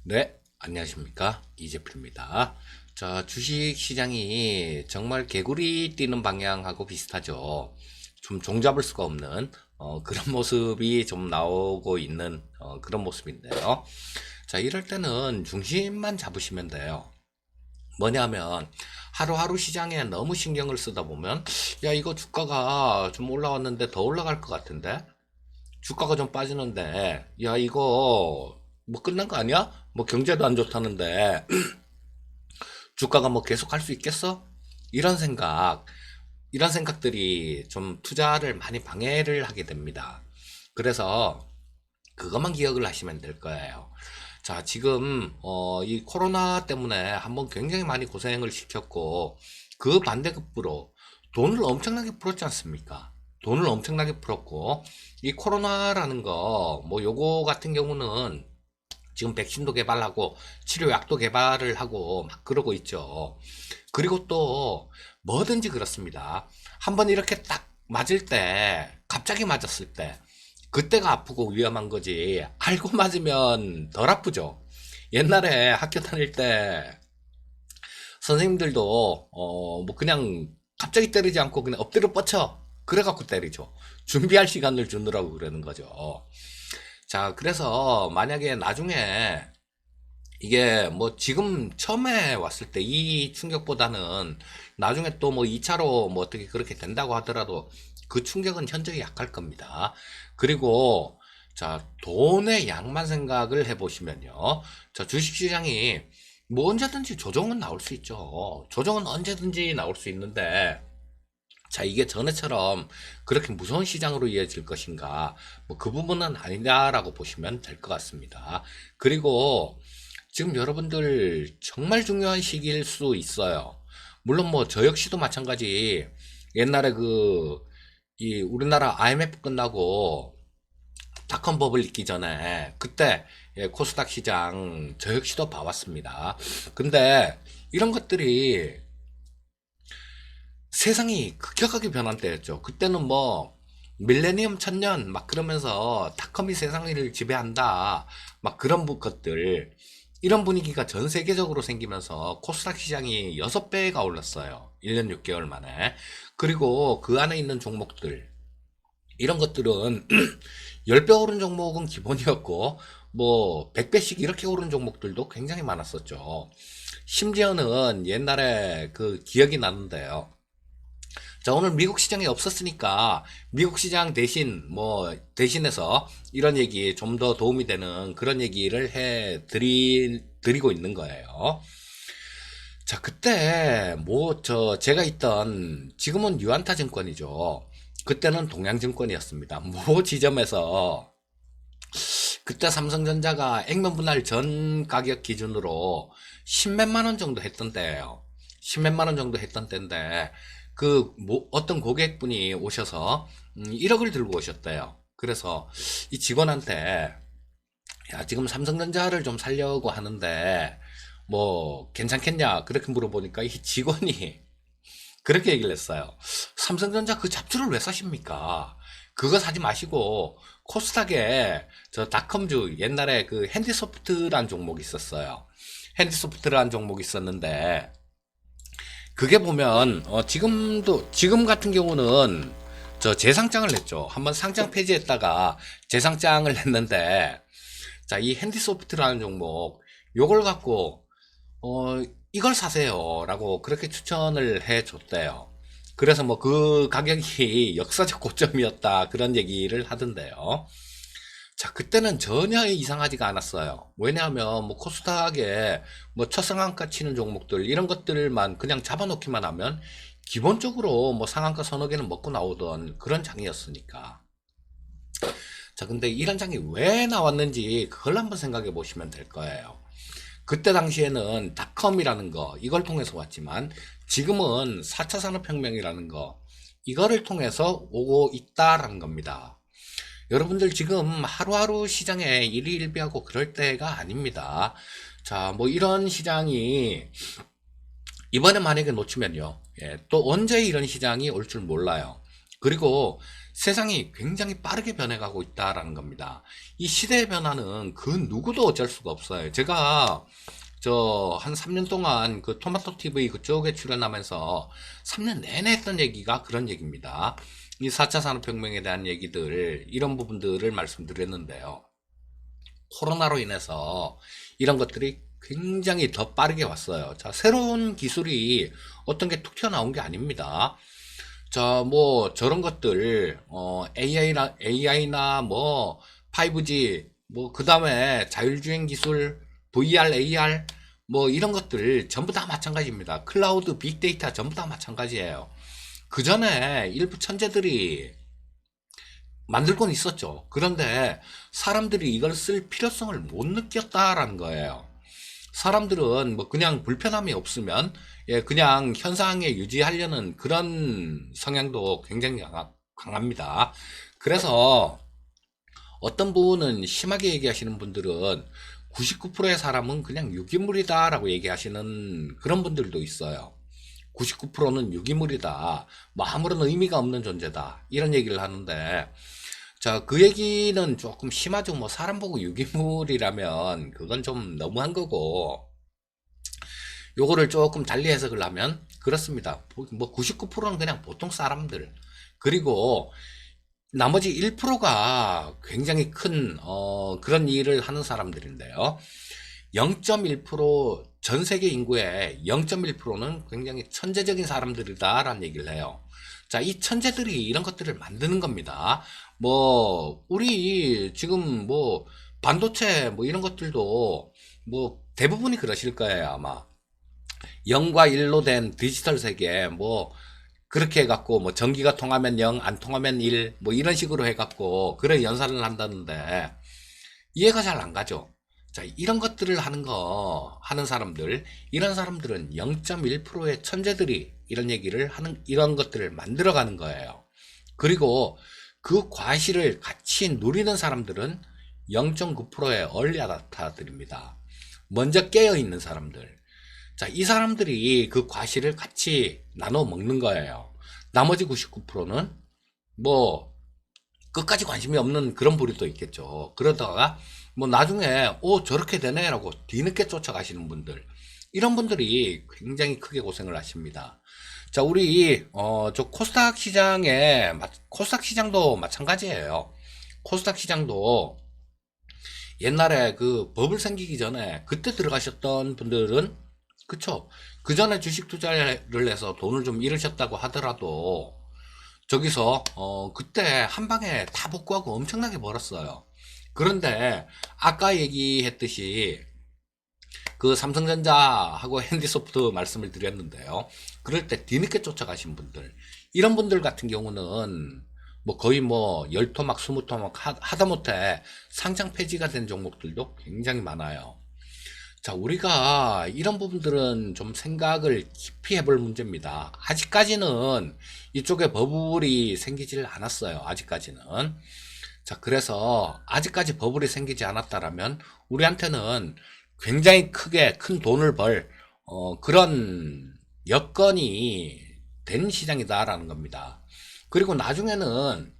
네, 안녕하십니까. 이재필입니다. 자, 주식 시장이 정말 개구리 뛰는 방향하고 비슷하죠. 좀 종잡을 수가 없는 그런 모습이 좀 나오고 있는 그런 모습인데요. 자, 이럴 때는 중심만 잡으시면 돼요. 뭐냐면 하루하루 시장에 너무 신경을 쓰다 보면 야, 이거 주가가 좀 올라왔는데 더 올라갈 것 같은데 주가가 좀 빠지는데 야, 이거 뭐 끝난 거 아니야? 뭐 경제도 안 좋다는데 주가가 뭐 계속 할 수 있겠어? 이런 생각, 이런 생각들이 좀 투자를 많이 방해를 하게 됩니다. 그래서 그것만 기억을 하시면 될 거예요. 자, 지금 이 코로나 때문에 한번 굉장히 많이 고생을 시켰고 그 반대급부로 돈을 엄청나게 풀었지 않습니까? 돈을 엄청나게 풀었고 이 코로나라는 거 뭐 요거 같은 경우는 지금 백신도 개발하고 치료약도 개발을 하고 막 그러고 있죠. 그리고 또 뭐든지 그렇습니다. 한번 이렇게 딱 맞을 때 갑자기 맞았을 때 그때가 아프고 위험한 거지 알고 맞으면 덜 아프죠. 옛날에 학교 다닐 때 선생님들도 뭐 그냥 갑자기 때리지 않고 그냥 엎드려 뻗쳐 그래갖고 때리죠. 준비할 시간을 주느라고 그러는 거죠. 자, 그래서 만약에 나중에 이게 뭐 지금 처음에 왔을 때 이 충격보다는 나중에 또 뭐 2차로 뭐 어떻게 그렇게 된다고 하더라도 그 충격은 현저히 약할 겁니다. 그리고 자, 돈의 양만 생각을 해보시면요. 자, 주식시장이 뭐 언제든지 조정은 나올 수 있죠. 조정은 언제든지 나올 수 있는데 자, 이게 전에처럼 그렇게 무서운 시장으로 이어질 것인가? 뭐 그 부분은 아니다라고 보시면 될 것 같습니다. 그리고 지금 여러분들 정말 중요한 시기일 수 있어요. 물론 뭐 저 역시도 마찬가지 옛날에 이 우리나라 IMF 끝나고 닷컴 버블 있기 전에 그때 예, 코스닥 시장 저 역시도 봐왔습니다. 근데 이런 것들이 세상이 급격하게 변한 때였죠. 그때는 뭐 밀레니엄 천년 막 그러면서 닷컴이 세상을 지배한다 막 그런 것들 이런 분위기가 전 세계적으로 생기면서 코스닥 시장이 6배가 올랐어요. 1년 6개월 만에. 그리고 그 안에 있는 종목들 이런 것들은 10배 오른 종목은 기본이었고 뭐 100배씩 이렇게 오른 종목들도 굉장히 많았었죠. 심지어는 옛날에 그 기억이 나는데요. 자, 오늘 미국 시장이 없었으니까 미국 시장 대신해서 이런 얘기 좀 더 도움이 되는 그런 얘기를 드리고 있는 거예요. 자, 그때 제가 있던 지금은 유안타 증권이죠. 그때는 동양증권이었습니다. 모 지점에서 그때 삼성전자가 액면 분할 전 가격 기준으로 10몇만 원 정도 했던 때예요. 10몇만 원 정도 했던 때인데 어떤 고객분이 오셔서 1억을 들고 오셨대요. 그래서 이 직원한테 야, 지금 삼성전자를 좀 살려고 하는데 뭐 괜찮겠냐 그렇게 물어보니까 이 직원이 그렇게 얘기를 했어요. 삼성전자 그 잡주를 왜 사십니까? 그거 사지 마시고 코스닥에 저 닷컴주 옛날에 그 핸디소프트라는 종목이 있었어요. 핸디소프트라는 종목이 있었는데 그게 보면 지금 같은 경우는 저 재상장을 했죠. 한번 상장 폐지했다가 재상장을 했는데 자, 이 핸디소프트라는 종목 요걸 갖고 이걸 사세요라고 그렇게 추천을 해 줬대요. 그래서 뭐 그 가격이 역사적 고점이었다 그런 얘기를 하던데요. 자, 그때는 전혀 이상하지가 않았어요. 왜냐하면 뭐 코스닥에 뭐 첫상한가 치는 종목들 이런 것들만 그냥 잡아놓기만 하면 기본적으로 뭐 상한가 서너 개는 먹고 나오던 그런 장이었으니까. 자, 근데 이런 장이 왜 나왔는지 그걸 한번 생각해 보시면 될 거예요. 그때 당시에는 닷컴이라는 거 이걸 통해서 왔지만 지금은 4차 산업혁명이라는 거 이거를 통해서 오고 있다라는 겁니다. 여러분들 지금 하루하루 시장에 일희일비하고 그럴 때가 아닙니다. 자, 뭐 이런 시장이 이번에 만약에 놓치면요. 예, 또 언제 이런 시장이 올 줄 몰라요. 그리고 세상이 굉장히 빠르게 변해가고 있다라는 겁니다. 이 시대의 변화는 그 누구도 어쩔 수가 없어요. 제가 저 한 3년 동안 그 토마토 TV 그쪽에 출연하면서 3년 내내 했던 얘기가 그런 얘기입니다. 이 4차 산업혁명에 대한 얘기들, 이런 부분들을 말씀드렸는데요. 코로나로 인해서 이런 것들이 굉장히 더 빠르게 왔어요. 자, 새로운 기술이 어떤 게 툭 튀어나온 게 아닙니다. 자, 뭐, 저런 것들, AI나 뭐, 5G, 뭐, 그 다음에 자율주행 기술, VR, AR, 뭐, 이런 것들 전부 다 마찬가지입니다. 클라우드, 빅데이터 전부 다 마찬가지예요. 그 전에 일부 천재들이 만들곤 있었죠. 그런데 사람들이 이걸 쓸 필요성을 못 느꼈다라는 거예요. 사람들은 뭐 그냥 불편함이 없으면 예 그냥 현상에 유지하려는 그런 성향도 굉장히 강합니다. 그래서 어떤 분은 심하게 얘기하시는 분들은 99%의 사람은 그냥 유기물이다라고 얘기하시는 그런 분들도 있어요. 99%는 유기물이다. 뭐 아무런 의미가 없는 존재다. 이런 얘기를 하는데 자, 그 얘기는 조금 심하죠. 뭐 사람 보고 유기물이라면 그건 좀 너무한 거고 요거를 조금 달리 해석을 하면 그렇습니다. 뭐 99%는 그냥 보통 사람들. 그리고 나머지 1%가 굉장히 큰 그런 일을 하는 사람들인데요. 0.1%전 세계 인구의 0.1%는 굉장히 천재적인 사람들이다라는 얘기를 해요. 자, 이 천재들이 이런 것들을 만드는 겁니다. 뭐 우리 지금 뭐 반도체 뭐 이런 것들도 뭐 대부분이 그러실 거예요, 아마. 0과 1로 된 디지털 세계 뭐 그렇게 해갖고 뭐 전기가 통하면 0, 안 통하면 1, 뭐 이런 식으로 해갖고 그런 연산을 한다는데 이해가 잘 안 가죠. 자, 이런 것들을 하는 사람들, 이런 사람들은 0.1%의 천재들이 이런 얘기를 하는, 이런 것들을 만들어가는 거예요. 그리고 그 과실을 같이 누리는 사람들은 0.9%의 얼리 아답터들입니다. 먼저 깨어있는 사람들. 자, 이 사람들이 그 과실을 같이 나눠 먹는 거예요. 나머지 99%는 뭐 끝까지 관심이 없는 그런 부류도 있겠죠. 그러다가 뭐 나중에 저렇게 되네 라고 뒤늦게 쫓아가시는 분들, 이런 분들이 굉장히 크게 고생을 하십니다. 자, 우리 저 코스닥 시장도 마찬가지예요. 코스닥 시장도 옛날에 그 버블 생기기 전에 그때 들어가셨던 분들은 그쵸, 그 전에 주식 투자를 해서 돈을 좀 잃으셨다고 하더라도 저기서 그때 한 방에 다 복구하고 엄청나게 벌었어요. 그런데 아까 얘기했듯이 그 삼성전자하고 핸디소프트 말씀을 드렸는데요. 그럴 때 뒤늦게 쫓아가신 분들, 이런 분들 같은 경우는 뭐 거의 뭐 10토막, 20토막 하다못해 상장 폐지가 된 종목들도 굉장히 많아요. 자, 우리가 이런 부분들은 좀 생각을 깊이 해볼 문제입니다. 아직까지는 이쪽에 버블이 생기질 않았어요. 아직까지는. 자, 그래서 아직까지 버블이 생기지 않았다라면 우리한테는 굉장히 크게 큰 돈을 벌 그런 여건이 된 시장이다라는 겁니다. 그리고 나중에는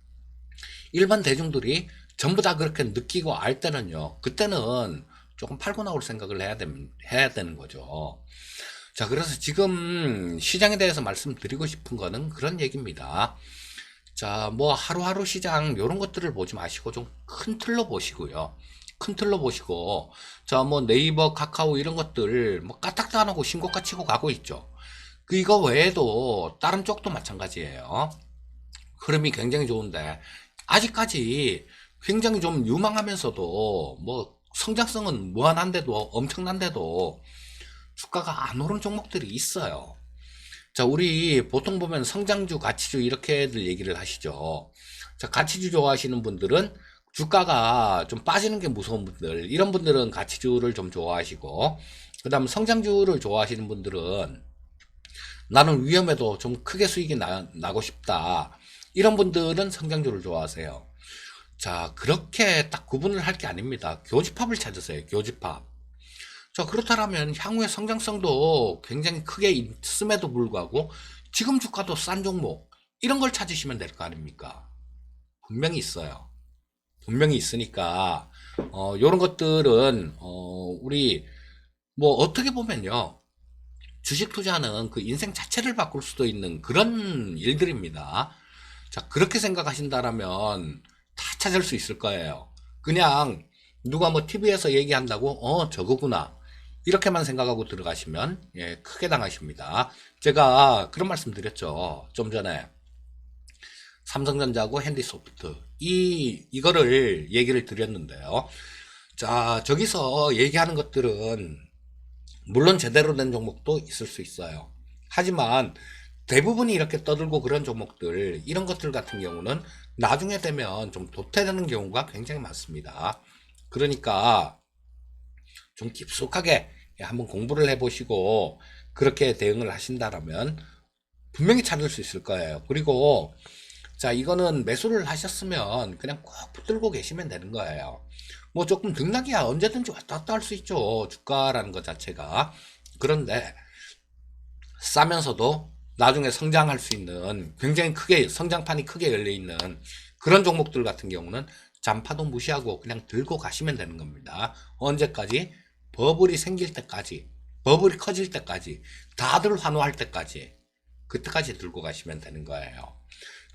일반 대중들이 전부 다 그렇게 느끼고 알 때는요, 그때는 조금 팔고 나올 생각을 해야 되는 거죠. 자, 그래서 지금 시장에 대해서 말씀드리고 싶은 거는 그런 얘기입니다. 자, 뭐 하루하루 시장 요런 것들을 보지 마시고 좀 큰 틀로 보시고요. 큰 틀로 보시고, 자, 뭐 네이버, 카카오 이런 것들 뭐 까딱도 안 하고 신고가 치고 가고 있죠. 그 이거 외에도 다른 쪽도 마찬가지예요. 흐름이 굉장히 좋은데 아직까지 굉장히 좀 유망하면서도 뭐 성장성은 무한한데도 엄청난데도 주가가 안 오른 종목들이 있어요. 자, 우리 보통 보면 성장주, 가치주 이렇게들 얘기를 하시죠. 자, 가치주 좋아하시는 분들은 주가가 좀 빠지는 게 무서운 분들, 이런 분들은 가치주를 좀 좋아하시고, 그 다음 성장주를 좋아하시는 분들은 나는 위험해도 좀 크게 수익이 나고 싶다, 이런 분들은 성장주를 좋아하세요. 자, 그렇게 딱 구분을 할 게 아닙니다. 교집합을 찾으세요. 교집합. 자, 그렇다면 향후의 성장성도 굉장히 크게 있음에도 불구하고 지금 주가도 싼 종목, 이런 걸 찾으시면 될 거 아닙니까? 분명히 있어요. 분명히 있으니까 요런 것들은 우리 뭐 어떻게 보면요. 주식 투자는 그 인생 자체를 바꿀 수도 있는 그런 일들입니다. 자, 그렇게 생각하신다라면 다 찾을 수 있을 거예요. 그냥 누가 뭐 TV에서 얘기한다고 저거구나 이렇게만 생각하고 들어가시면 예, 크게 당하십니다. 제가 그런 말씀 드렸죠. 좀 전에 삼성전자하고 핸디소프트 이거를 얘기를 드렸는데요. 자, 저기서 얘기하는 것들은 물론 제대로 된 종목도 있을 수 있어요. 하지만 대부분이 이렇게 떠들고 그런 종목들, 이런 것들 같은 경우는 나중에 되면 좀 도태되는 경우가 굉장히 많습니다. 그러니까 좀 깊숙하게 한번 공부를 해보시고 그렇게 대응을 하신다라면 분명히 찾을 수 있을 거예요. 그리고 자, 이거는 매수를 하셨으면 그냥 꼭 붙들고 계시면 되는 거예요. 뭐 조금 등락이야 언제든지 왔다 갔다 할 수 있죠. 주가라는 것 자체가. 그런데 싸면서도 나중에 성장할 수 있는 굉장히 크게 성장판이 크게 열려 있는 그런 종목들 같은 경우는 잔파도 무시하고 그냥 들고 가시면 되는 겁니다. 언제까지? 버블이 생길 때까지, 버블이 커질 때까지, 다들 환호할 때까지, 그때까지 들고 가시면 되는 거예요.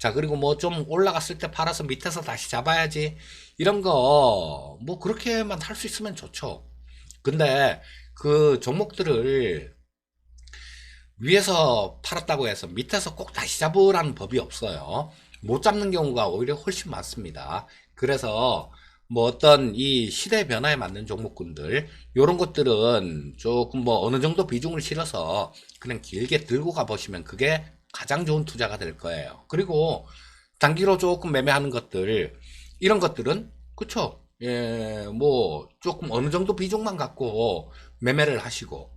자, 그리고 뭐 좀 올라갔을 때 팔아서 밑에서 다시 잡아야지, 이런 거 뭐 그렇게만 할 수 있으면 좋죠. 근데 그 종목들을 위에서 팔았다고 해서 밑에서 꼭 다시 잡으라는 법이 없어요. 못 잡는 경우가 오히려 훨씬 많습니다. 그래서 뭐 어떤 이 시대 변화에 맞는 종목군들 요런 것들은 조금 뭐 어느 정도 비중을 실어서 그냥 길게 들고 가보시면 그게 가장 좋은 투자가 될 거예요. 그리고 단기로 조금 매매하는 것들 이런 것들은 그쵸? 예, 뭐 조금 어느 정도 비중만 갖고 매매를 하시고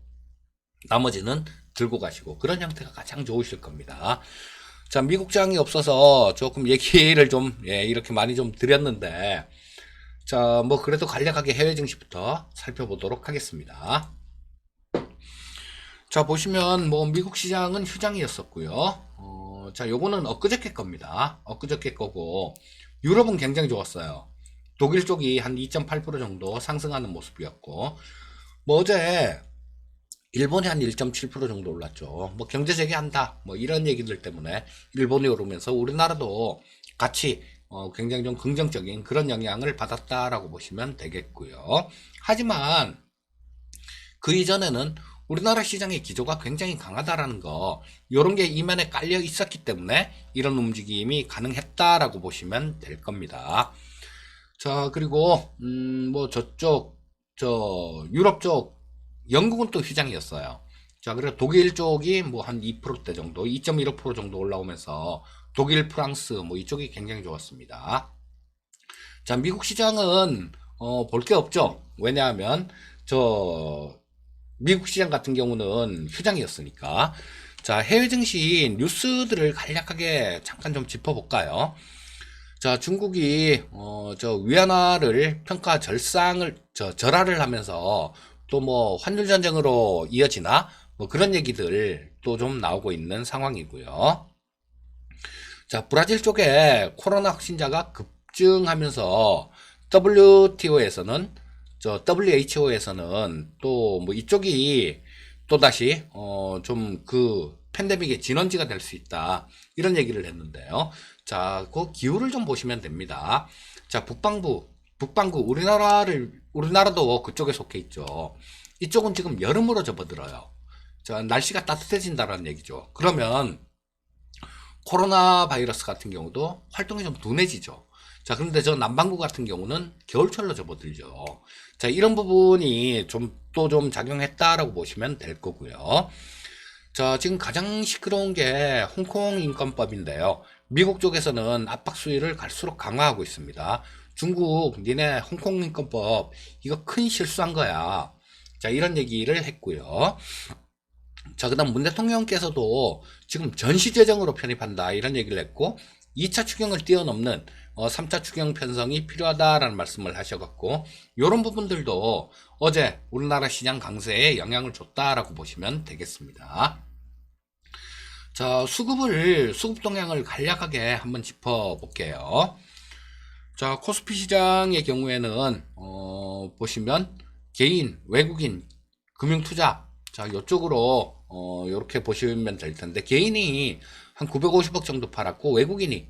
나머지는 들고 가시고 그런 형태가 가장 좋으실 겁니다. 자, 미국장이 없어서 조금 얘기를 좀 예, 이렇게 많이 좀 드렸는데 자, 뭐 그래도 간략하게 해외 증시부터 살펴보도록 하겠습니다. 자, 보시면 뭐 미국 시장은 휴장이었었고요. 자, 요거는 엊그저께 겁니다. 엊그저께 거고 유럽은 굉장히 좋았어요. 독일 쪽이 한 2.8% 정도 상승하는 모습이었고 뭐 어제 일본이 한 1.7% 정도 올랐죠. 뭐 경제 재개한다. 뭐 이런 얘기들 때문에 일본이 오르면서 우리나라도 같이 굉장히 좀 긍정적인 그런 영향을 받았다라고 보시면 되겠고요. 하지만 그 이전에는 우리나라 시장의 기조가 굉장히 강하다라는 거, 이런 게 이면에 깔려 있었기 때문에 이런 움직임이 가능했다라고 보시면 될 겁니다. 자, 그리고 뭐 저쪽 유럽 쪽 영국은 또 휴장이었어요. 자, 그리고 독일 쪽이 뭐 한 2%대 정도, 2.15% 정도 올라오면서 독일, 프랑스 뭐 이쪽이 굉장히 좋았습니다. 자, 미국 시장은 볼 게 없죠. 왜냐하면 저 미국 시장 같은 경우는 휴장이었으니까. 자, 해외 증시 뉴스들을 간략하게 잠깐 좀 짚어볼까요? 자, 중국이 저 위안화를 평가 절하를 하면서 또 뭐 환율 전쟁으로 이어지나 뭐 그런 얘기들 또 좀 나오고 있는 상황이고요. 자, 브라질 쪽에 코로나 확진자가 급증하면서 WTO에서는 WHO에서는 또 뭐 이쪽이 또 다시 좀 그 팬데믹의 진원지가 될 수 있다 이런 얘기를 했는데요. 자, 그 기후를 좀 보시면 됩니다. 자, 북반구 우리나라도 그쪽에 속해 있죠. 이쪽은 지금 여름으로 접어들어요. 자, 날씨가 따뜻해진다는 얘기죠. 그러면 코로나 바이러스 같은 경우도 활동이 좀 둔해지죠. 자, 그런데 저 남반구 같은 경우는 겨울철로 접어들죠. 자, 이런 부분이 또 좀 작용했다라고 보시면 될 거고요. 자, 지금 가장 시끄러운 게 홍콩 인권법인데요. 미국 쪽에서는 압박 수위를 갈수록 강화하고 있습니다. 중국, 니네 홍콩 인권법, 이거 큰 실수한 거야. 자, 이런 얘기를 했고요. 자, 그 다음 문 대통령께서도 지금 전시재정으로 편입한다 이런 얘기를 했고 2차 추경을 뛰어넘는 3차 추경 편성이 필요하다라는 말씀을 하셔갖고 이런 부분들도 어제 우리나라 시장 강세에 영향을 줬다라고 보시면 되겠습니다. 자, 수급 동향을 간략하게 한번 짚어볼게요. 자, 코스피 시장의 경우에는 보시면 개인, 외국인, 금융투자, 자, 이쪽으로 이렇게 보시면 될 텐데, 개인이 한 950억 정도 팔았고 외국인이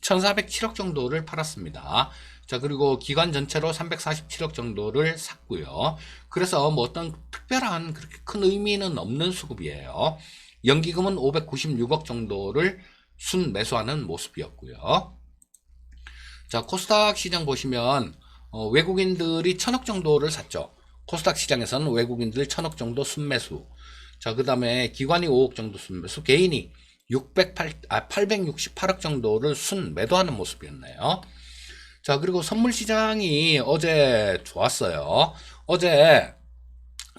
1407억 정도를 팔았습니다. 자, 그리고 기관 전체로 347억 정도를 샀고요. 그래서 뭐 어떤 특별한 그렇게 큰 의미는 없는 수급이에요. 연기금은 596억 정도를 순 매수하는 모습이었고요. 자, 코스닥 시장 보시면 외국인들이 1000억 정도를 샀죠. 코스닥 시장에서는 외국인들 1000억 정도 순매수. 자, 그 다음에 기관이 5억 정도 순매수, 개인이 868억 정도를 순매도하는 모습이었네요. 자, 그리고 선물 시장이 어제 좋았어요. 어제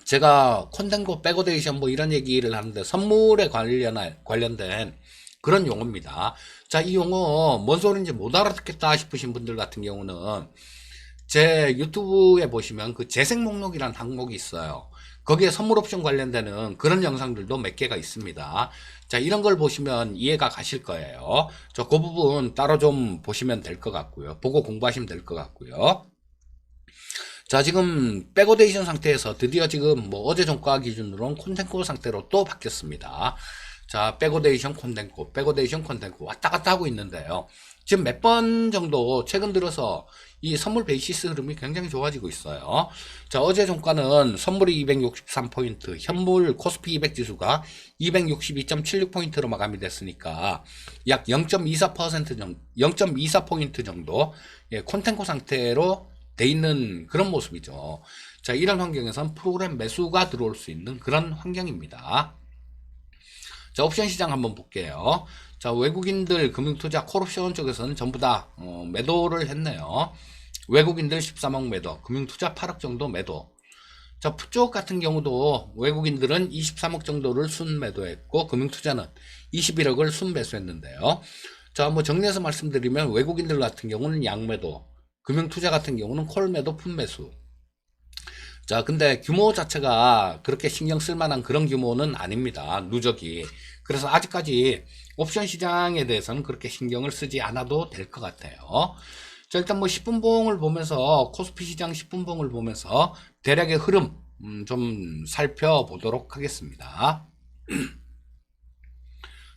제가 콘덴고 백오데이션 뭐 이런 얘기를 하는데 선물에 관련된 그런 용어입니다. 자, 이 용어 뭔 소리인지 못 알아듣겠다 싶으신 분들 같은 경우는 제 유튜브에 보시면 그 재생 목록이라는 항목이 있어요. 거기에 선물 옵션 관련되는 그런 영상들도 몇 개가 있습니다. 자, 이런 걸 보시면 이해가 가실 거예요. 그 부분 따로 좀 보시면 될 것 같고요. 보고 공부하시면 될 것 같고요. 자, 지금 백오데이션 상태에서 드디어 지금 뭐 어제 종가 기준으로는 콘텐코 상태로 또 바뀌었습니다. 자, 백오데이션 콘텐코 왔다 갔다 하고 있는데요. 지금 몇 번 정도 최근 들어서 이 선물 베이시스 흐름이 굉장히 좋아지고 있어요. 자, 어제 종가는 선물이 263포인트, 현물 코스피 200 지수가 262.76포인트로 마감이 됐으니까 약 0.24% 정도, 0.24포인트 정도 콘텐코 상태로 돼 있는 그런 모습이죠. 자, 이런 환경에선 프로그램 매수가 들어올 수 있는 그런 환경입니다. 자, 옵션 시장 한번 볼게요. 자, 외국인들 금융투자 콜옵션 쪽에서는 전부 다 매도를 했네요. 외국인들 13억 매도, 금융투자 8억 정도 매도. 자, 푸쪽 같은 경우도 외국인들은 23억 정도를 순매도했고 금융투자는 21억을 순매수했는데요. 자, 뭐 정리해서 말씀드리면 외국인들 같은 경우는 양매도, 금융투자 같은 경우는 콜매도, 풋매수. 자, 근데 규모 자체가 그렇게 신경 쓸 만한 그런 규모는 아닙니다. 누적이. 그래서 아직까지 옵션 시장에 대해서는 그렇게 신경을 쓰지 않아도 될 것 같아요. 자, 일단 뭐 10분봉을 보면서, 코스피 시장 10분봉을 보면서 대략의 흐름 좀 살펴보도록 하겠습니다.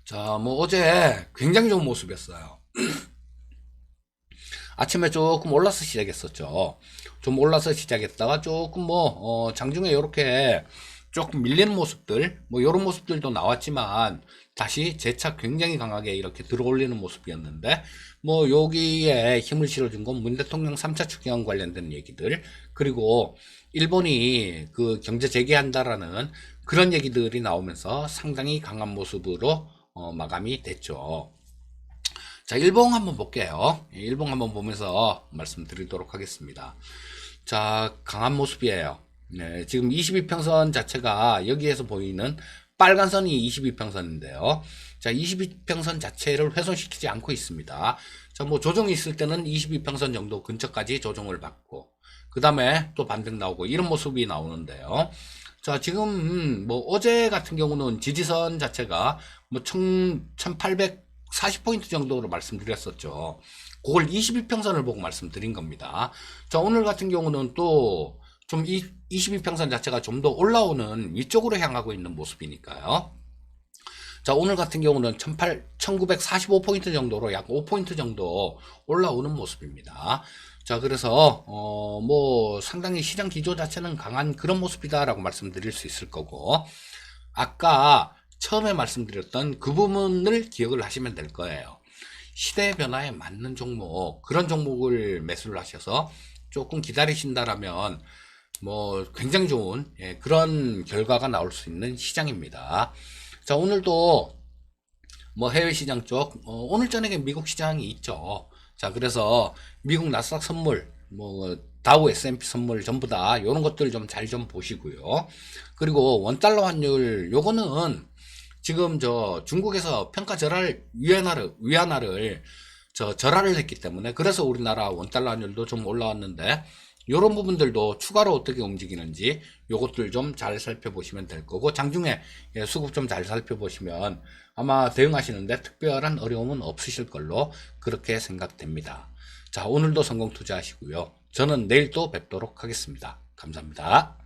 자, 뭐 어제 굉장히 좋은 모습이었어요. 아침에 조금 올라서 시작했었죠. 좀 올라서 시작했다가 조금 뭐 장중에 이렇게 조금 밀리는 모습들, 뭐 이런 모습들도 나왔지만 다시 재차 굉장히 강하게 이렇게 들어올리는 모습이었는데, 뭐 여기에 힘을 실어준 건 문 대통령 3차 추경 관련된 얘기들, 그리고 일본이 그 경제 재개한다라는 그런 얘기들이 나오면서 상당히 강한 모습으로 마감이 됐죠. 자, 일봉 한번 볼게요. 일봉 한번 보면서 말씀드리도록 하겠습니다. 자, 강한 모습이에요. 네, 지금 22평선 자체가 여기에서 보이는 빨간 선이 22평선인데요. 자, 22평선 자체를 훼손시키지 않고 있습니다. 자, 뭐 조정이 있을 때는 22평선 정도 근처까지 조정을 받고, 그 다음에 또 반등 나오고 이런 모습이 나오는데요. 자, 지금 뭐 어제 같은 경우는 지지선 자체가 뭐 1840포인트 정도로 말씀드렸었죠. 그걸 22평선을 보고 말씀드린 겁니다. 자, 오늘 같은 경우는 또 좀 22평선 자체가 좀 더 올라오는 위쪽으로 향하고 있는 모습이니까요. 자, 오늘 같은 경우는 1945포인트 정도로 약 5포인트 정도 올라오는 모습입니다. 자, 그래서 뭐 상당히 시장 기조 자체는 강한 그런 모습이다라고 말씀드릴 수 있을 거고, 아까 처음에 말씀드렸던 그 부분을 기억을 하시면 될 거예요. 시대 변화에 맞는 종목, 그런 종목을 매수를 하셔서 조금 기다리신다라면 뭐 굉장히 좋은 그런 결과가 나올 수 있는 시장입니다. 자, 오늘도 뭐 해외 시장 쪽 오늘 저녁에 미국 시장이 있죠. 자, 그래서 미국 나스닥 선물, 뭐 다우 S&P 선물 전부 다 이런 것들 좀 잘 좀 보시고요. 그리고 원달러 환율 요거는 지금 저 중국에서 평가 절하를 위안화를 절하를 했기 때문에, 그래서 우리나라 원달러 환율도 좀 올라왔는데, 이런 부분들도 추가로 어떻게 움직이는지 요것들 좀 잘 살펴보시면 될 거고, 장중에 수급 좀 잘 살펴보시면 아마 대응하시는데 특별한 어려움은 없으실 걸로 그렇게 생각됩니다. 자, 오늘도 성공 투자하시고요. 저는 내일 또 뵙도록 하겠습니다. 감사합니다.